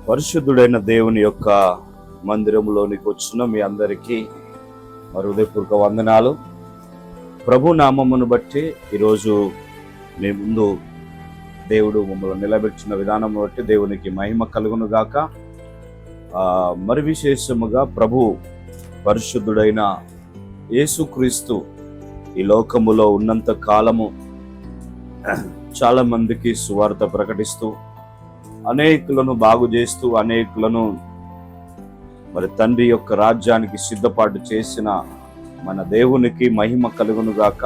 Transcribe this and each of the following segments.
పరిశుద్ధుడైన దేవుని యొక్క మందిరంలోనికి వచ్చిన మీ అందరికీ హృదయపూర్వక వందనాలు. ప్రభు నామమును బట్టి ఈరోజు మీ ముందు దేవుడు మమ్మల్ని నిలబెట్టిన విధానం బట్టి దేవునికి మహిమ కలుగును గాక. మరి విశేషముగా ప్రభు పరిశుద్ధుడైన యేసుక్రీస్తు ఈ లోకములో ఉన్నంత కాలము చాలా మందికి సువార్త ప్రకటిస్తూ అనేకులను బాగు చేస్తూ అనేకులను మరి తండ్రి యొక్క రాజ్యానికి సిద్ధపాటు చేసిన మన దేవునికి మహిమ కలుగును గాక.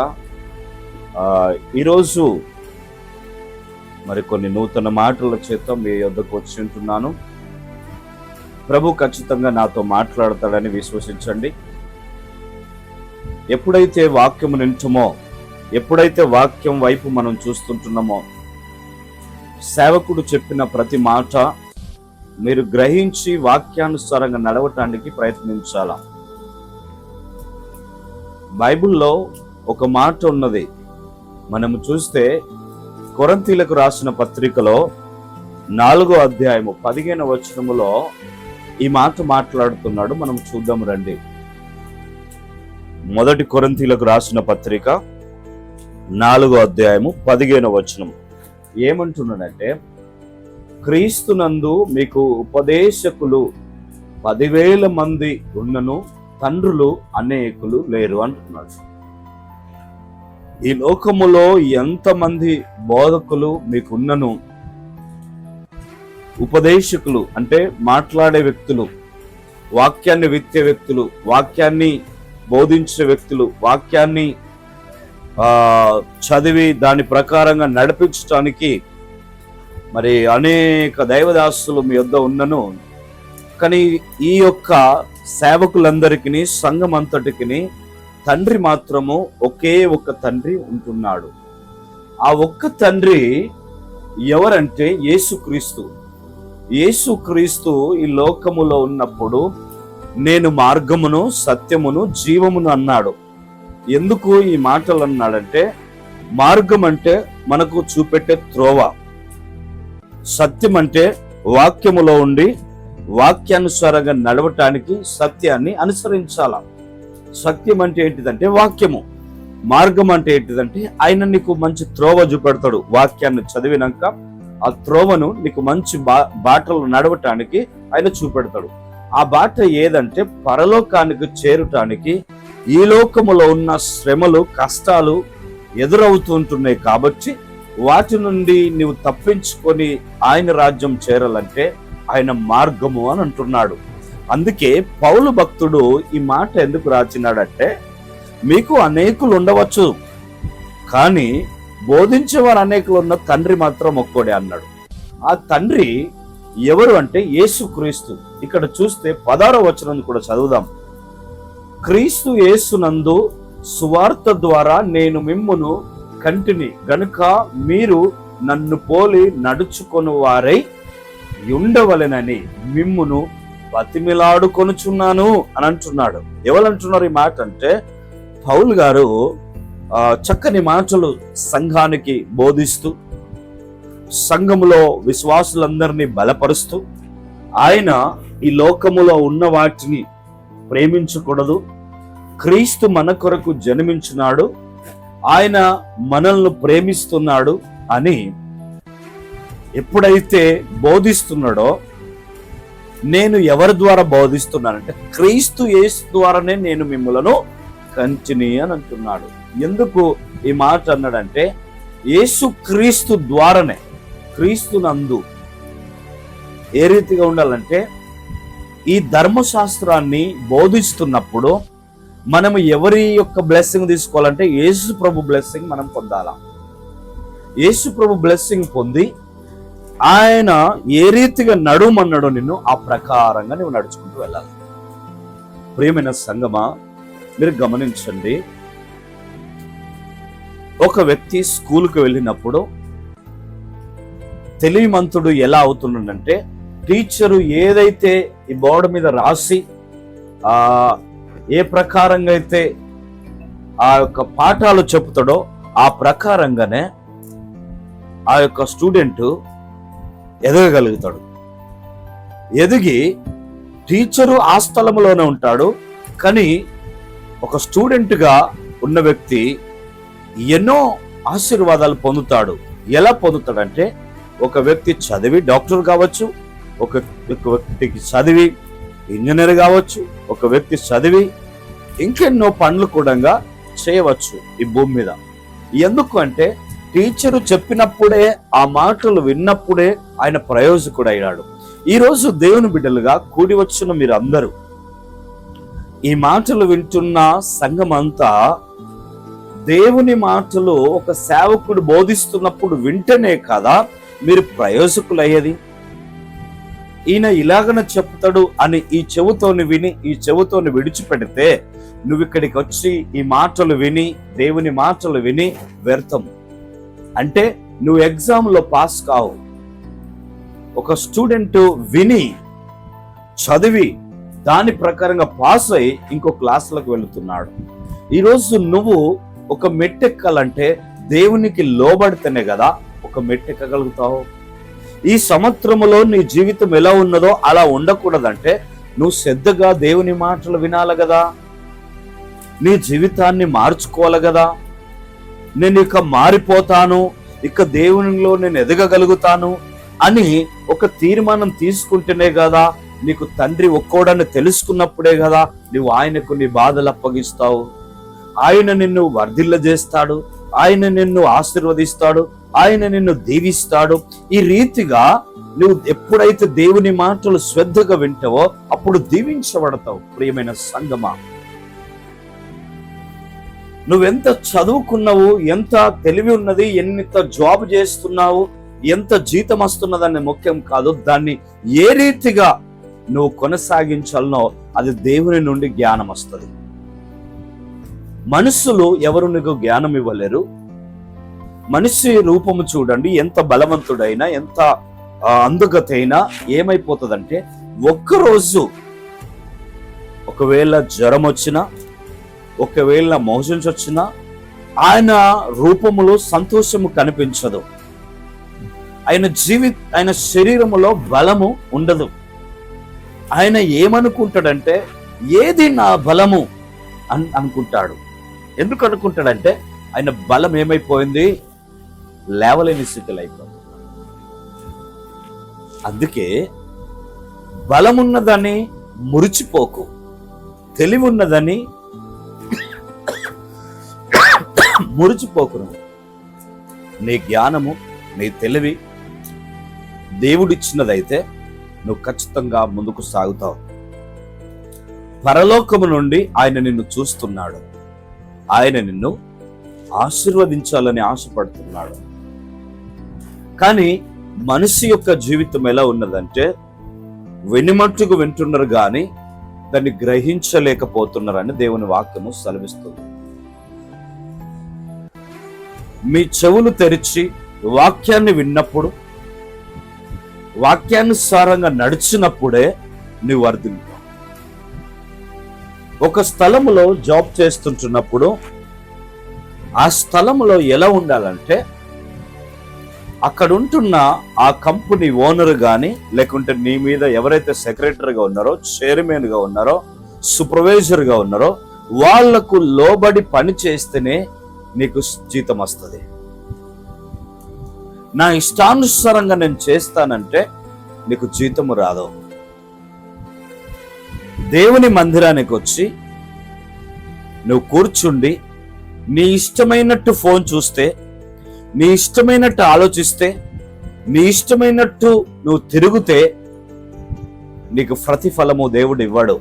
ఈరోజు మరి కొన్ని నూతన మాటల చేత మీ వద్దకు వచ్చి ఉంటున్నాను. ప్రభు ఖచ్చితంగా నాతో మాట్లాడతాడని విశ్వసించండి. ఎప్పుడైతే వాక్యం వింటుమో, ఎప్పుడైతే వాక్యం వైపు మనం చూస్తుంటున్నామో, సేవకుడు చెప్పిన ప్రతి మాట మీరు గ్రహించి వాక్యానుసారంగా నడవటానికి ప్రయత్నించాల. బైబిల్లో ఒక మాట ఉన్నది. మనము చూస్తే కొరింథీయులకు రాసిన పత్రికలో 4వ అధ్యాయము 15వ వచనములో ఈ మాట మాట్లాడుతున్నాడు. మనం చూద్దాం రండి. మొదటి కొరింథీయులకు రాసిన పత్రిక 4వ అధ్యాయము 15వ వచనం ఏమంటున్నాడంటే, క్రీస్తునందు మీకు ఉపదేశకులు 10,000 మంది ఉన్నను తండ్రులు అనేకులు లేరు అంటున్నాడు. ఈ లోకములో ఎంతమంది బోధకులు మీకున్నను, ఉపదేశకులు అంటే మాట్లాడే వ్యక్తులు, వాక్యాన్ని విత్తే వ్యక్తులు, వాక్యాన్ని బోధించే వ్యక్తులు, వాక్యాన్ని చదివి దాని ప్రకారంగా నడిపించడానికి మరి అనేక దైవదాసులు మీ వద్ద ఉన్నను. కానీ ఈ యొక్క సేవకులందరికీ, సంఘం అంతటికి తండ్రి మాత్రము ఒకే ఒక్క తండ్రి ఉంటున్నాడు. ఆ ఒక్క తండ్రి ఎవరంటే యేసుక్రీస్తు. యేసుక్రీస్తు ఈ లోకములో ఉన్నప్పుడు నేను మార్గమును, సత్యమును, జీవమును అన్నాడు. ఎందుకు ఈ మాటలు అన్నాడంటే, మార్గం అంటే మనకు చూపెట్టే త్రోవ, సత్యం అంటే వాక్యములో ఉండి వాక్యానుసారంగా నడవటానికి సత్యాన్ని అనుసరించాల. సత్యం అంటే ఏంటిదంటే వాక్యము, మార్గం అంటే ఏంటిదంటే ఆయన నీకు మంచి త్రోవ చూపెడతాడు. వాక్యాన్ని చదివినాక ఆ త్రోవను నీకు మంచి బాటలు నడవటానికి ఆయన చూపెడతాడు. ఆ బాట ఏదంటే పరలోకానికి చేరటానికి ఈ లోకములో ఉన్న శ్రమలు, కష్టాలు ఎదురవుతుంటున్నాయి కాబట్టి వాటి నుండి నీవు తప్పించుకొని ఆయన రాజ్యం చేరాలంటే ఆయన మార్గము అని అంటున్నాడు. అందుకే పౌలు భక్తుడు ఈ మాట ఎందుకు రాసినాడంటే, మీకు అనేకులు ఉండవచ్చు కానీ బోధించేవారు అనేకులు ఉన్న తండ్రి మాత్రం ఒక్కడే అన్నాడు. ఆ తండ్రి ఎవరు అంటే యేసుక్రీస్తు. ఇక్కడ చూస్తే 16వ వచనం కూడా చదువుదాం. క్రీస్తు యేసునందు సువార్త ద్వారా నేను మిమ్మును కంటిని గనుక మీరు నన్ను పోలి నడుచుకొని వారై ఉండవలెనని మిమ్మును బతిమిలాడుకొనుచున్నాను అని అంటున్నాడు. ఎవరంటున్నారు ఈ మాట అంటే, పౌలు గారు చక్కని మాటలు సంఘానికి బోధిస్తూ, సంఘములో విశ్వాసులందరినీ బలపరుస్తూ, ఆయన ఈ లోకములో ఉన్న వాటిని ప్రేమించకూడదు, క్రీస్తు మన కొరకు జన్మించినాడు, ఆయన మనల్ని ప్రేమిస్తున్నాడు అని ఎప్పుడైతే బోధిస్తున్నాడో, నేను ఎవరి ద్వారా బోధిస్తున్నానంటే క్రీస్తు యేసు ద్వారానే నేను మిమ్మలను కంటిని అని అంటున్నాడు. ఎందుకు ఈ మాట అన్నాడంటే, యేసు క్రీస్తు ద్వారానే, క్రీస్తునందు ఏ రీతిగా ఉండాలంటే, ఈ ధర్మశాస్త్రాన్ని బోధిస్తున్నప్పుడు మనము ఎవరి యొక్క బ్లెస్సింగ్ తీసుకోవాలంటే యేసు ప్రభు బ్లెస్సింగ్ మనం పొందాలా. యేసు ప్రభు బ్లెస్సింగ్ పొంది ఆయన ఏ రీతిగా నడుమన్నాడో నిన్ను ఆ ప్రకారంగా నువ్వు నడుచుకుంటూ వెళ్ళాలి. ప్రియమైన సంగమా, మీరు గమనించండి. ఒక వ్యక్తి స్కూల్కి వెళ్ళినప్పుడు తెలివిమంతుడు ఎలా అవుతున్నాడంటే, టీచరు ఏదైతే ఈ బోర్డు మీద రాసి ఏ ప్రకారంగా అయితే ఆ యొక్క పాఠాలు చెప్తాడో ఆ ప్రకారంగానే ఆ యొక్క స్టూడెంట్ ఎదగగలుగుతాడు. ఎదిగి టీచరు ఆ స్థలంలోనే ఉంటాడు, కానీ ఒక స్టూడెంట్గా ఉన్న వ్యక్తి ఎన్నో ఆశీర్వాదాలు పొందుతాడు. ఎలా పొందుతాడంటే, ఒక వ్యక్తి చదివి డాక్టర్ కావచ్చు, ఒక వ్యక్తికి చదివి ఇంజనీర్ కావచ్చు, ఒక వ్యక్తి చదివి ఇంకెన్నో పనులు కూడా చేయవచ్చు ఈ భూమి మీద. ఎందుకు అంటే టీచరు చెప్పినప్పుడే, ఆ మాటలు విన్నప్పుడే ఆయన ప్రయోజకుడు అయ్యాడు. ఈరోజు దేవుని బిడ్డలుగా కూడి వచ్చిన మీరు అందరూ, ఈ మాటలు వింటున్న సంఘం అంతా, దేవుని మాటలు ఒక సేవకుడు బోధిస్తున్నప్పుడు వింటనే కదా మీరు ప్రయోజకులయ్యేది. ఈయన ఇలాగన చెప్తాడు అని ఈ చెవుతోని విని ఈ చెవుతోని విడిచిపెడితే, నువ్వు ఇక్కడికి వచ్చి ఈ మాటలు విని, దేవుని మాటలు విని వ్యర్థం. అంటే నువ్వు ఎగ్జామ్లో పాస్ కావు. ఒక స్టూడెంట్ విని చదివి దాని ప్రకారంగా పాస్ అయి ఇంకో క్లాసులకు వెళుతున్నాడు. ఈరోజు నువ్వు ఒక మెట్టెక్కాలంటే దేవునికి లోబడితేనే కదా ఒక మెట్టెక్కగలుగుతావు. ఈ సంవత్సరములో నీ జీవితం ఎలా ఉన్నదో అలా ఉండకూడదంటే నువ్వు శ్రద్ధగా దేవుని మాటలు వినాలి కదా, నీ జీవితాన్ని మార్చుకోవాలి కదా. నేను ఇక మారిపోతాను, ఇక దేవునిలో నేను ఎదగగలుగుతాను అని ఒక తీర్మానం తీసుకుంటేనే కదా, నీకు తండ్రి ఒక్కోడని తెలుసుకున్నప్పుడే కదా నువ్వు ఆయనకు నీ బాధలు అప్పగిస్తావు. ఆయన నిన్ను వర్ధిల్లజేస్తాడు, ఆయన నిన్ను ఆశీర్వదిస్తాడు, ఆయన నిన్ను దీవిస్తాడు. ఈ రీతిగా నువ్వు ఎప్పుడైతే దేవుని మాటలు శ్రద్ధగా వింటావో అప్పుడు దీవించబడతావు. ప్రియమైన సంగమా, నువ్వెంత చదువుకున్నావు, ఎంత తెలివి ఉన్నది, ఎంత జాబ్ చేస్తున్నావు, ఎంత జీతం వస్తున్నదని ముఖ్యం కాదు. దాన్ని ఏ రీతిగా నువ్వు కొనసాగించాలనో అది దేవుని నుండి జ్ఞానం వస్తుంది. మనుషులు ఎవరు నీకు జ్ఞానం ఇవ్వలేరు. మనిషి రూపము చూడండి, ఎంత బలవంతుడైనా ఎంత అందుగత అయినా ఏమైపోతుందంటే, ఒక్కరోజు ఒకవేళ జ్వరం వచ్చినా, ఒకవేళ మోషన్స్ వచ్చినా ఆయన రూపములో సంతోషము కనిపించదు. ఆయన శరీరములో బలము ఉండదు. ఆయన ఏమనుకుంటాడంటే, ఏది నా బలము అని అనుకుంటాడు. ఎందుకు అనుకుంటాడంటే ఆయన బలం ఏమైపోయింది, లేవలేని స్థితిలో అయిపోయింది. అందుకే బలమున్నదని మురిచిపోకు, తెలివి ఉన్నదని మురిచిపోకును. నీ జ్ఞానము, నీ తెలివి దేవుడిచ్చినదైతే నువ్వు ఖచ్చితంగా ముందుకు సాగుతావు. పరలోకము నుండి ఆయన నిన్ను చూస్తున్నాడు, ఆయన నిన్ను ఆశీర్వదించాలని ఆశపడుతున్నాడు. కానీ మనిషి యొక్క జీవితం ఎలా ఉన్నదంటే, వెనుమట్టుకు వింటున్నారు కానీ దాన్ని గ్రహించలేకపోతున్నారని దేవుని వాక్యము సెలవిస్తుంది. మీ చెవులు తెరిచి వాక్యాన్ని విన్నప్పుడు, వాక్యానుసారంగా నడిచినప్పుడే నీవు వర్ధిల్లుతావు. ఒక స్థలములో జాబ్ చేస్తుంటున్నప్పుడు ఆ స్థలములో ఎలా ఉండాలంటే, అక్కడ ఉంటున్న ఆ కంపెనీ ఓనర్ కానీ, లేకుంటే నీ మీద ఎవరైతే సెక్రటరీగా ఉన్నారో, చైర్మన్గా ఉన్నారో, సూపర్వైజర్గా ఉన్నారో వాళ్లకు లోబడి పని చేస్తేనే నీకు జీతం వస్తుంది. నా ఇష్టానుసారంగా నేను చేస్తానంటే నీకు జీతము రాదు. దేవుని మందిరానికి వచ్చి నువ్వు కూర్చుండి నీ ఇష్టమైనట్టు ఫోన్ చూస్తే, నీ ఇష్టమైనట్టు ఆలోచిస్తే, నీ ఇష్టమైనట్టు నువ్వు తిరిగితే నీకు ప్రతిఫలము దేవుడు ఇవ్వడు.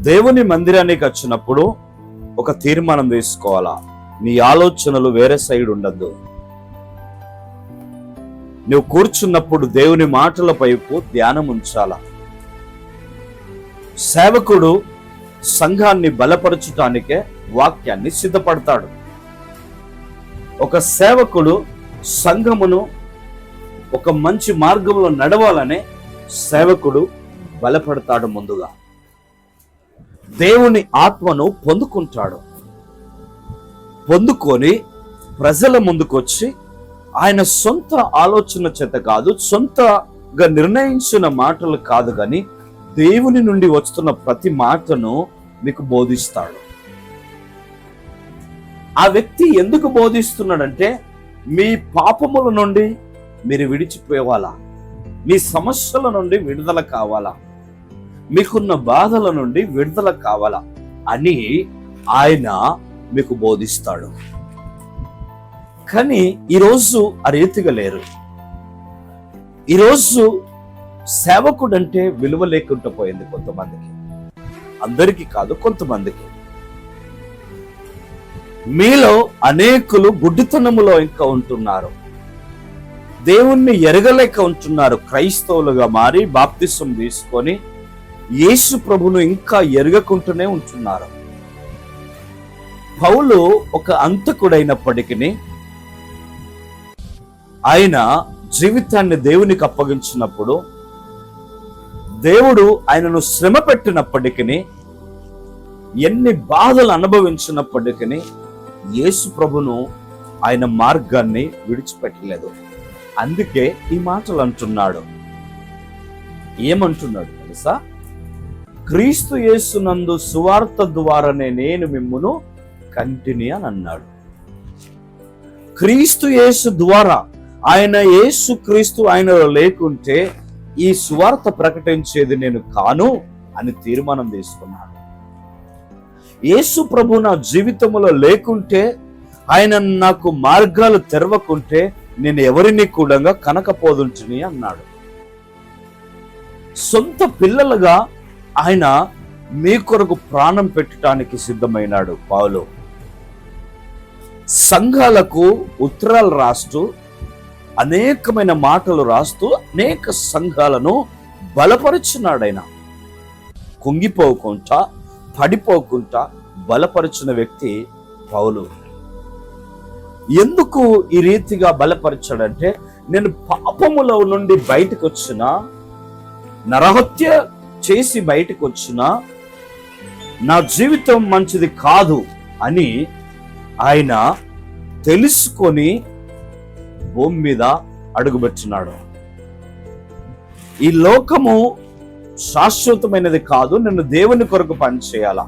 దేవుని మందిరానికి వచ్చినప్పుడు ఒక తీర్మానం తీసుకోవాలా, నీ ఆలోచనలు వేరే సైడ్ ఉండద్దు. నువ్వు కూర్చున్నప్పుడు దేవుని మాటల వైపు ధ్యానం ఉంచాలా. సేవకుడు సంఘాన్ని బలపరచటానికే వాక్యాన్ని సిద్ధపడతాడు. ఒక సేవకుడు సంఘమును ఒక మంచి మార్గంలో నడవాలనే సేవకుడు బలపడతాడు. ముందుగా దేవుని ఆత్మను పొందుకుంటాడు. పొందుకొని ప్రజల ముందుకొచ్చి ఆయన సొంత ఆలోచన చేత కాదు, సొంత దేవుడుగా నిర్ణయించిన మాటలు కాదు, కానీ దేవుని నుండి వస్తున్న ప్రతి మాటను మీకు బోధిస్తాడు. ఆ వ్యక్తి ఎందుకు బోధిస్తున్నాడంటే మీ పాపముల నుండి మీరు విడిచిపోవాలా, మీ సమస్యల నుండి విడుదల కావాలా, మీకున్న బాధల నుండి విడుదల కావాలా అని ఆయన మీకు బోధిస్తాడు. కానీ ఈరోజు ఆ రీతిగా లేరు. ఈరోజు సేవకుడు అంటే విలువ లేకుండా పోయింది కొంతమందికి, అందరికీ కాదు, కొంతమందికి. మీలో అనేకులు గుడ్డితనములో ఇంకా ఉంటున్నారు, దేవుణ్ణి ఎరగలేక ఉంటున్నారు. క్రైస్తవులుగా మారి బాప్తిసం తీసుకొని యేసు ప్రభును ఇంకా ఎరగకుంటూనే ఉంటున్నారు. పౌలు ఒక అంతకుడైనప్పటికీ ఆయన జీవితాన్ని దేవునికి అప్పగించినప్పుడు, దేవుడు ఆయనను శ్రమ పెట్టినప్పటికీ, ఎన్ని బాధలు అనుభవించినప్పటికీ యేసు ప్రభును ఆయన మార్గాన్ని విడిచిపెట్టలేదు. అందుకే ఈ మాటలు అంటున్నాడు. ఏమంటున్నాడు తెలుసా? క్రీస్తు యేసునందు సువార్త ద్వారానే నేను మిమ్మును కంటిని అని అన్నాడు. క్రీస్తు యేసు ద్వారా, ఆయన యేసు క్రీస్తు ఆయనలో లేకుంటే ఈ సువార్త ప్రకటించేది నేను కాను అని తీర్మానం తీసుకున్నాడు. యేసు ప్రభు నా జీవితంలో లేకుంటే, ఆయన నాకు మార్గాలు తెరవకుంటే నేను ఎవరిని కూడా కనకపోదుంటిని అన్నాడు. సొంత పిల్లలుగా ఆయన మీ కొరకు ప్రాణం పెట్టడానికి సిద్ధమైనాడు పౌలు. సంఘాలకు ఉత్తరాలు రాస్తూ, అనేకమైన మాటలు రాస్తూ అనేక సంఘాలను బలపరుచున్నాడు. ఆయన కుంగిపోకుండా, పడిపోకుండా బలపరిచిన వ్యక్తి పౌలు. ఎందుకు ఈ రీతిగా బలపరిచాడంటే, నేను పాపములో నుండి బయటకు వచ్చిన, నరహత్య చేసి బయటకు వచ్చిన, నా జీవితం మంచిది కాదు అని ఆయన తెలుసుకొని భూమి మీద అడుగుపెట్టున్నాడు. ఈ లోకము శాశ్వతమైనది కాదు, నేను దేవుని కొరకు పనిచేయాలా.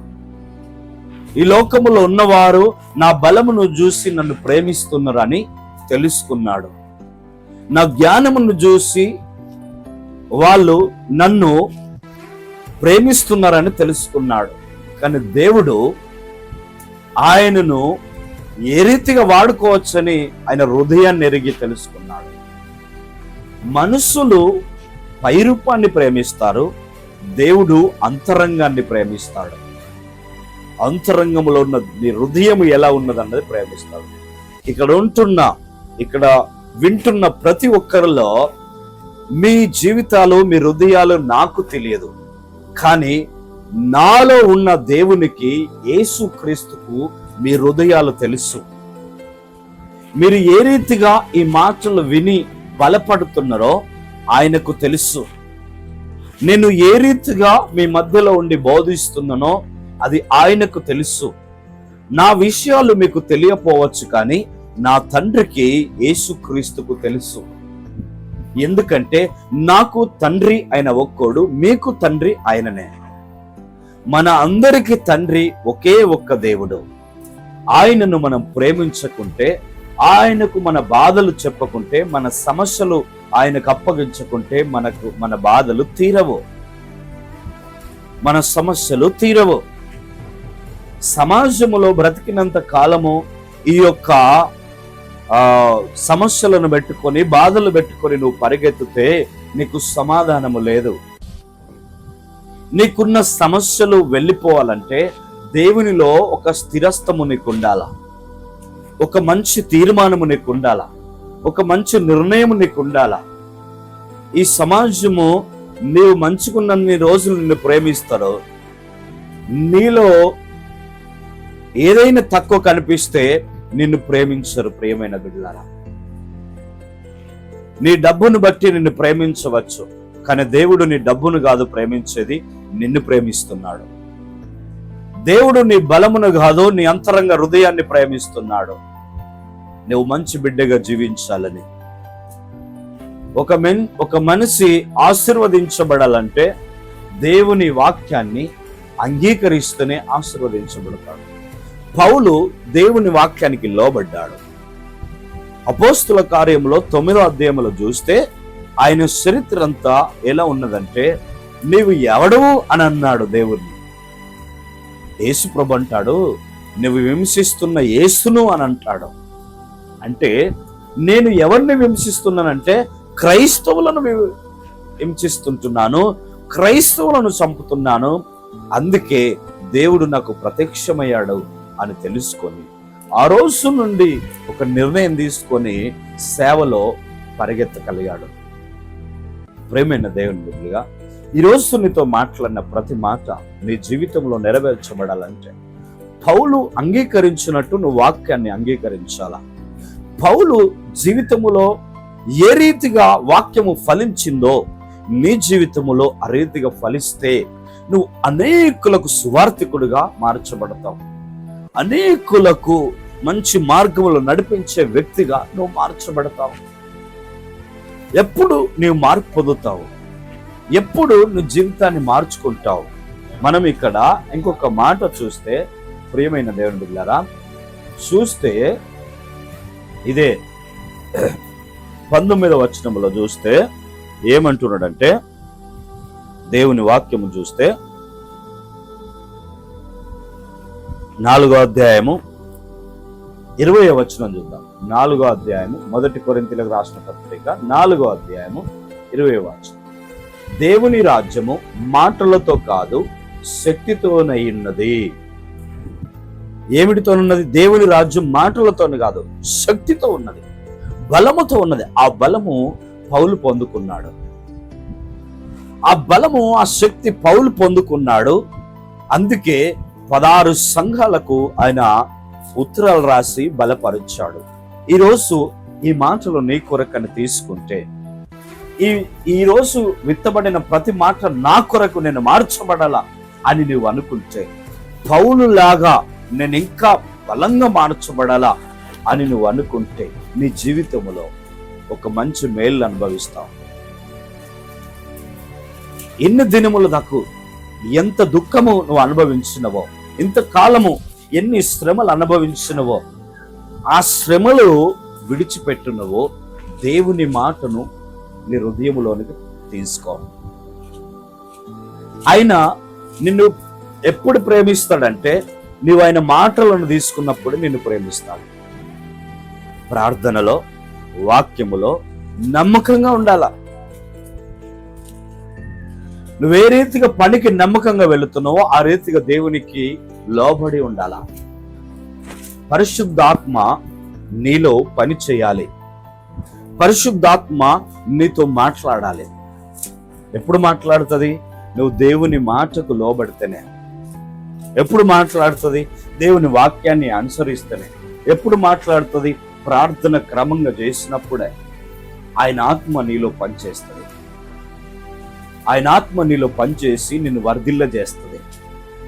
ఈ లోకములో ఉన్నవారు నా బలమును చూసి నన్ను ప్రేమిస్తున్నారని తెలుసుకున్నాడు. నా జ్ఞానమును చూసి వాళ్ళు నన్ను ప్రేమిస్తున్నారని తెలుసుకున్నాడు. కానీ దేవుడు ఆయనను ఏ రీతిగా వాడుకోవచ్చని ఆయన హృదయాన్ని ఎరిగి తెలుసుకున్నాడు. మనుషులు పైరూపాన్ని ప్రేమిస్తారు, దేవుడు అంతరంగాన్ని ప్రేమిస్తాడు. అంతరంగంలో ఉన్న నీ హృదయం ఎలా ఉన్నదన్నది ప్రేమిస్తాడు. ఇక్కడ వింటున్న ప్రతి ఒక్కరిలో మీ జీవితాలు, మీ హృదయాలు నాకు తెలియదు, కానీ నాలో ఉన్న దేవునికి, యేసు క్రీస్తుకు మీ హృదయాలు తెలుసు. మీరు ఏ రీతిగా ఈ మాటలు విని బలపడుతున్నారో ఆయనకు తెలుసు. నేను ఏ రీతిగా మీ మధ్యలో ఉండి బోధిస్తున్నానో అది ఆయనకు తెలుసు. నా విషయాలు మీకు తెలియపోవచ్చు, కానీ నా తండ్రికి, యేసుక్రీస్తుకు తెలుసు. ఎందుకంటే నాకు తండ్రి ఆయన ఒక్కోడు, మీకు తండ్రి ఆయననే. మన అందరికి తండ్రి ఒకే ఒక్క దేవుడు. ఆయనను మనం ప్రేమించకుంటే, ఆయనకు మన బాధలు చెప్పకుంటే, మన సమస్యలు ఆయనకు అప్పగించకుంటే మన బాధలు తీరవు, మన సమస్యలు తీరవు. సమాజములో బ్రతికినంత కాలము ఈ యొక్క సమస్యలను పెట్టుకొని, బాధలు పెట్టుకొని నువ్వు పరిగెత్తితే నీకు సమాధానము లేదు. నీకున్న సమస్యలు వెళ్ళిపోవాలంటే దేవునిలో ఒక స్థిరత్వము నీకు ఉండాలా, ఒక మంచి తీర్మానము నీకు ఉండాలా, ఒక మంచి నిర్ణయం నీకు ఉండాలా. ఈ సమాజము నీవు మంచుకున్నన్ని రోజులు నిన్ను ప్రేమిస్తారో, నీలో ఏదైనా తక్కువ కనిపిస్తే నిన్ను ప్రేమించరు. ప్రియమైన బిడ్డలారా, నీ డబ్బును బట్టి నిన్ను ప్రేమించవచ్చు, కానీ దేవుడు నీ డబ్బును కాదు ప్రేమించేది, నిన్ను ప్రేమిస్తున్నాడు. దేవుడు నీ బలమును కాదు, నీ అంతరంగ హృదయాన్ని ప్రేమిస్తున్నాడు. నువ్వు మంచి బిడ్డగా జీవించాలని, ఒక మనిషి ఆశీర్వదించబడాలంటే దేవుని వాక్యాన్ని అంగీకరిస్తూనే ఆశీర్వదించబడతాడు. పౌలు దేవుని వాక్యానికి లోబడ్డాడు. అపోస్తుల కార్యంలో 9వ అధ్యాయంలో చూస్తే ఆయన చరిత్ర అంతా ఎలా ఉన్నదంటే, నీవు ఎవడవు అని అన్నాడు దేవుణ్ణి. యేసు ప్రభు అంటాడు, నువ్వు విమర్శిస్తున్న యేసును అని అంటాడు. అంటే నేను ఎవరిని విమర్శిస్తున్నానంటే క్రైస్తవులను హింసిస్తుంటున్నాను, క్రైస్తవులను చంపుతున్నాను. అందుకే దేవుడు నాకు ప్రత్యక్షమయ్యాడు అని తెలుసుకొని ఆ రోజు నుండి ఒక నిర్ణయం తీసుకొని సేవలో పరిగెత్తగలిగాడు. ప్రేమైన దేవుని బిడ్డలుగా, ఈరోజు నీతో మాట్లాడిన ప్రతి మాట నీ జీవితంలో నెరవేర్చబడాలంటే పౌలు అంగీకరించినట్టు నువ్వు వాక్యాన్ని అంగీకరించాలా. పౌలు జీవితములో ఏ రీతిగా వాక్యము ఫలించిందో నీ జీవితములో ఆ రీతిగా ఫలిస్తే నువ్వు అనేకులకు సువార్థికుడిగా మార్చబడతావు. అనేకులకు మంచి మార్గములు నడిపించే వ్యక్తిగా నువ్వు మార్చబడతావు. ఎప్పుడు నీవు మార్పు పొందుతావు, ఎప్పుడు నువ్వు జీవితాన్ని మార్చుకుంటావు. మనం ఇక్కడ ఇంకొక మాట చూస్తే, ప్రియమైన దేవుని బిడ్డలారా, చూస్తే ఇదే 19వ వచనంలో చూస్తే ఏమంటున్నాడంటే, దేవుని వాక్యము చూస్తే 4వ అధ్యాయము 20వ వచనం చూద్దాం. 4వ అధ్యాయము 1 కొరింథీయులకు రాసిన పత్రిక 4వ అధ్యాయము 20వ వచనం. దేవుని రాజ్యము మాటలతో కాదు శక్తితోనైనది. ఏమిటితో ఉన్నది? దేవుని రాజ్యం మాటలతోని కాదు, శక్తితో ఉన్నది, బలముతో ఉన్నది. ఆ బలము పౌలు పొందుకున్నాడు. ఆ బలము, ఆ శక్తి పౌలు పొందుకున్నాడు. అందుకే 16 సంఘాలకు ఆయన ఉత్తరాలు రాసి బలపరిచాడు. ఈరోజు ఈ మాటలు నీ కొరకని తీసుకుంటే, ఈరోజు విత్తబడిన ప్రతి మాట నా కొరకు నేను మార్చబడాలా అని నువ్వు అనుకుంటే, పౌలు లాగా నేను ఇంకా బలంగా మార్చబడాలా అని నువ్వు అనుకుంటే నీ జీవితంలో ఒక మంచి మేలు అనుభవిస్తావు. ఎన్ని దినములు నాకు ఎంత దుఃఖము నువ్వు అనుభవించినవో, ఇంతకాలము ఎన్ని శ్రమలు అనుభవించినవో, ఆ శ్రమలు విడిచిపెట్టునవో దేవుని మాటను నీ హృదయంలోనికి తీసుకో. ఆయన నిన్ను ఎప్పుడు ప్రేమిస్తాడంటే, నీవు ఆయన మాటలను తీసుకున్నప్పుడు నిన్ను ప్రేమిస్తాడు. ప్రార్థనలో, వాక్యములో నమ్మకంగా ఉండాల. నువ్వే రీతిగా పనికి నమ్మకంగా వెళుతున్నావో ఆ రీతిగా దేవునికి లోబడి ఉండాలా. పరిశుద్ధాత్మ నీలో పని చేయాలి. పరిశుద్ధాత్మ నీతో మాట్లాడాలి. ఎప్పుడు మాట్లాడుతుంది? నువ్వు దేవుని మాటకు లోబడితేనే. ఎప్పుడు మాట్లాడుతుంది? దేవుని వాక్యాన్ని అనుసరిస్తేనే. ఎప్పుడు మాట్లాడుతుంది? ప్రార్థన క్రమంగా చేసినప్పుడే. ఆయన ఆత్మ నీలో పనిచేస్తుంది. ఆయన ఆత్మ నీలో పనిచేసి నిన్ను వర్ధిల్ల చేస్తుంది,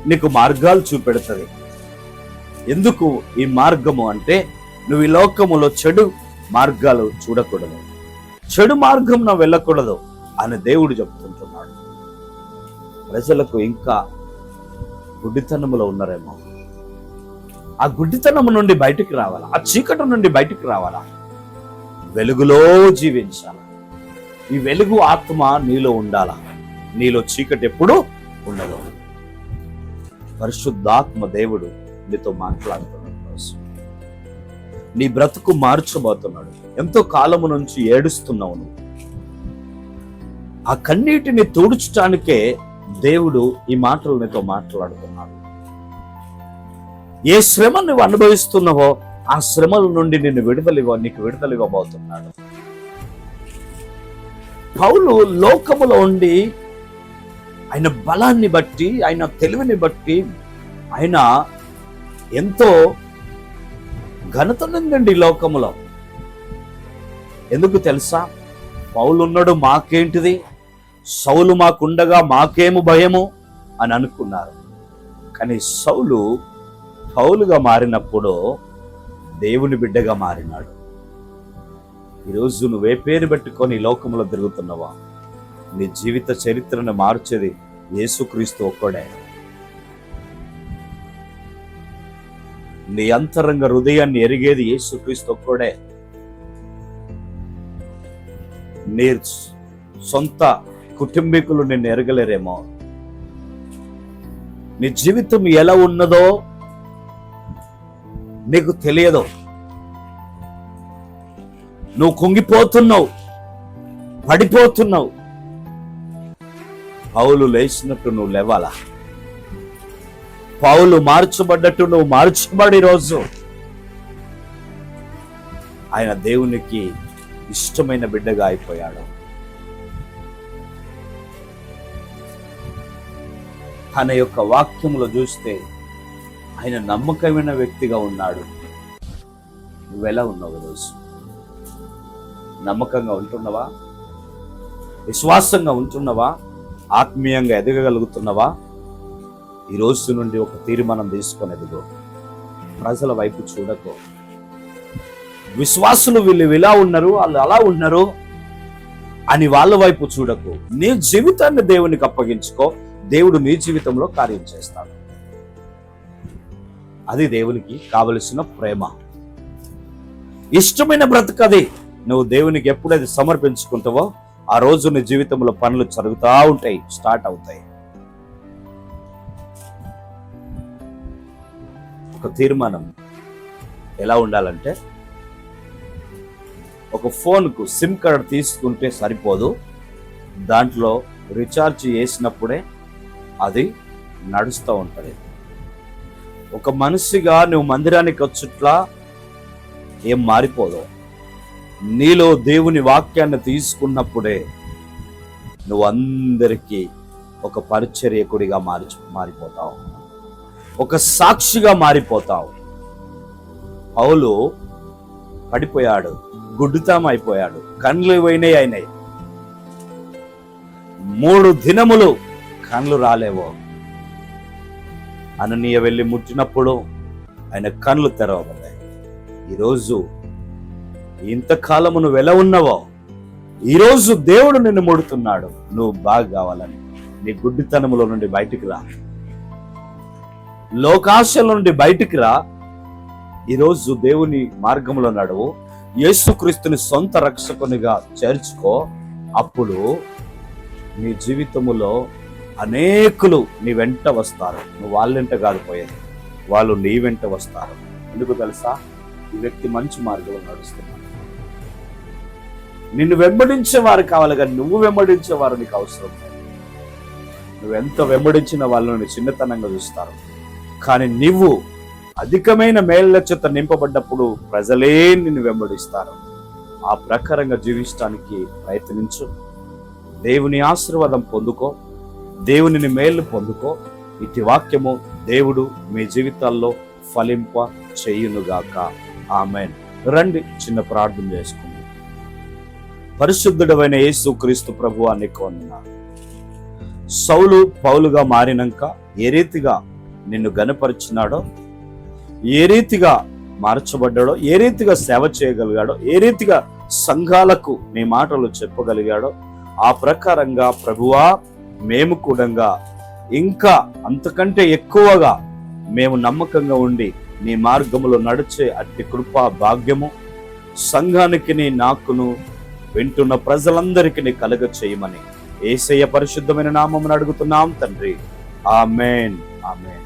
నీకు మార్గాలు చూపెడుతుంది. ఎందుకు ఈ మార్గము అంటే, నువ్వు ఈ లోకములో చెడు మార్గాలు చూడకూడదు, చెడు మార్గం వెళ్ళకూడదు అని దేవుడు చెప్తుంటున్నాడు. ప్రజలకు ఇంకా గుడ్డితనములో ఉన్నారేమో. ఆ గుడ్డితనము నుండి బయటికి రావాలా, ఆ చీకటి నుండి బయటికి రావాలా, వెలుగులో జీవించాలా. ఈ వెలుగు ఆత్మ నీలో ఉండాలా. నీలో చీకటి ఎప్పుడు ఉండదు. పరిశుద్ధాత్మ దేవుడు నీతో మాట్లాడుతున్నాడు. నీ బ్రతుకు మార్చబోతున్నాడు. ఎంతో కాలము నుంచి ఏడుస్తున్నావు నువ్వు. ఆ కన్నీటిని తుడుచడానికే దేవుడు ఈ మాటలు నీతో మాట్లాడుతున్నాడు. ఏ శ్రమ నువ్వు అనుభవిస్తున్నావో ఆ శ్రమల నుండి నీకు విడుదల ఇవ్వబోతున్నాడు. పౌలు లోకములో ఉండి ఆయన బలాన్ని బట్టి, ఆయన తెలివిని బట్టి ఆయన ఎంతో ఘనత నిందండి లోకములో. ఎందుకు తెలుసా? పౌలు ఉన్నాడు, మాకేంటిది, సౌలు మాకుండగా మాకేము భయము అని అనుకున్నారు. కానీ సౌలు పౌలుగా మారినప్పుడు దేవుని బిడ్డగా మారినాడు. ఈరోజు నువ్వే పేరు పెట్టుకొని ఈ లోకంలో తిరుగుతున్నావా? నీ జీవిత చరిత్రను మార్చేది యేసుక్రీస్తు ఒక్కడే. నీ అంతరంగ హృదయాన్ని ఎరిగేది యేసుక్రీస్తు ఒక్కడే. నీ సొంత కుటుంబీకులు నిన్ను ఎరగలేరేమో. నీ జీవితం ఎలా ఉన్నదో నీకు తెలియదు. నువ్వు కుంగిపోతున్నావు, పడిపోతున్నావు. పౌలు లేచినట్టు నువ్వు లేవాలా? పౌలు మార్చబడ్డట్టు నువ్వు మార్చబడి రోజు ఆయన దేవునికి ఇష్టమైన బిడ్డగా అయిపోయాడు. తన యొక్క వాక్యములో చూస్తే ఆయన నమ్మకమైన వ్యక్తిగా ఉన్నాడు. నువ్వెలా ఉన్నావు రోజు? నమ్మకంగా ఉంటున్నావా? విశ్వాసంగా ఉంటున్నావా? ఆత్మీయంగా ఎదగగలుగుతున్నావా? ఈ రోజు నుండి ఒక తీర్మానం తీసుకొని ఎదుగు. ప్రజల వైపు చూడకు. విశ్వాసులు వీళ్ళు ఇలా ఉన్నారు, వాళ్ళు అలా ఉన్నారు అని వాళ్ళ వైపు చూడకు. నీ జీవితాన్ని దేవునికి అప్పగించుకో. దేవుడు నీ జీవితంలో కార్యం చేస్తాడు. అది దేవునికి కావలసిన ప్రేమ. ఇష్టమైన బ్రతకది. నువ్వు దేవునికి ఎప్పుడైతే సమర్పించుకుంటావో ఆ రోజు నీ జీవితంలో పనులు జరుగుతూ ఉంటాయి, స్టార్ట్ అవుతాయి. ఒక తీర్మానం ఎలా ఉండాలంటే, ఒక ఫోన్కు సిమ్ కార్డ్ తీసుకుంటే సరిపోదు, దాంట్లో రీఛార్జ్ చేసినప్పుడే అది నడుస్తూ ఉంటుంది. ఒక మనిషిగా నువ్వు మందిరానికి వచ్చుట్లా ఏం మారిపోదు. నీలో దేవుని వాక్యాన్ని తీసుకున్నప్పుడే నువ్వు అందరికీ ఒక పరిచర్యకుడిగా మారిపోతావు, ఒక సాక్షిగా మారిపోతావు. పౌలు పడిపోయాడు, గుడ్డుతాం అయిపోయాడు, కళ్ళు పోయినాయి అయినాయి. 3 దినములు కళ్ళు రాలేవో. అననీయ వెళ్ళి ముట్టినప్పుడు ఆయన కళ్ళు తెరవబడ్డాయి. ఈరోజు ఇంతకాలము నువ్వు ఎలా ఉన్నావో, ఈరోజు దేవుడు నిన్ను ముడుతున్నాడు. నువ్వు బాగా కావాలని నీ గుడ్డితనములో నుండి బయటికి రా, లోకాశల నుండి బయటికి రా. ఈరోజు దేవుని మార్గంలో నడువు, యేసుక్రీస్తుని సొంత రక్షకునిగా చేర్చుకో. అప్పుడు నీ జీవితములో అనేకులు నీ వెంట వస్తారు. నువ్వు వాళ్ళ వెంట కాదు పోయేది, వాళ్ళు నీ వెంట వస్తారు. ఎందుకు తెలుసా? ఈ వ్యక్తి మంచి మార్గంలో నడుస్తున్నాడు. నిన్ను వెంబడించేవారు కావాలి, కానీ నువ్వు వెంబడించేవారు నీకు అవసరం లేదు. నువ్వెంత వెంబడించిన వాళ్ళని చిన్నతనంగా చూస్తారు, కానీ నువ్వు అధికమైన మేళ్ల చేత నింపబడ్డప్పుడు ప్రజలే నిన్ను వెంబడిస్తారు. ఆ ప్రకారంగా జీవించడానికి ప్రయత్నించు. దేవుని ఆశీర్వాదం పొందుకో, దేవుని మేలు పొందుకో. ఇటు వాక్యము దేవుడు మీ జీవితాల్లో ఫలింప చేయునుగాక. ఆమేన్. రండి, చిన్న ప్రార్థన చేసుకుందాం. పరిశుద్ధుడైన యేసుక్రీస్తు ప్రభువా, నీకు వందనాలు. సౌలు పౌలుగా మారినాక ఏ రీతిగా నిన్ను గనపరిచినాడో, ఏ రీతిగా మార్చబడ్డాడో, ఏ రీతిగా సేవ చేయగలిగాడో, ఏ రీతిగా సంఘాలకు నీ మాటలు చెప్పగలిగాడో, ఆ ప్రకారంగా ప్రభువా మేము కూడా ఇంకా అంతకంటే ఎక్కువగా మేము నమ్మకంగా ఉండి నీ మార్గములో నడిచే అట్టి కృపా భాగ్యము సంఘానికి నాకును వింటున్న ప్రజలందరికీ కలుగ చేయమని యేసయ్య పరిశుద్ధమైన నామమున అడుగుతున్నాం తండ్రి. ఆమేన్, ఆమేన్.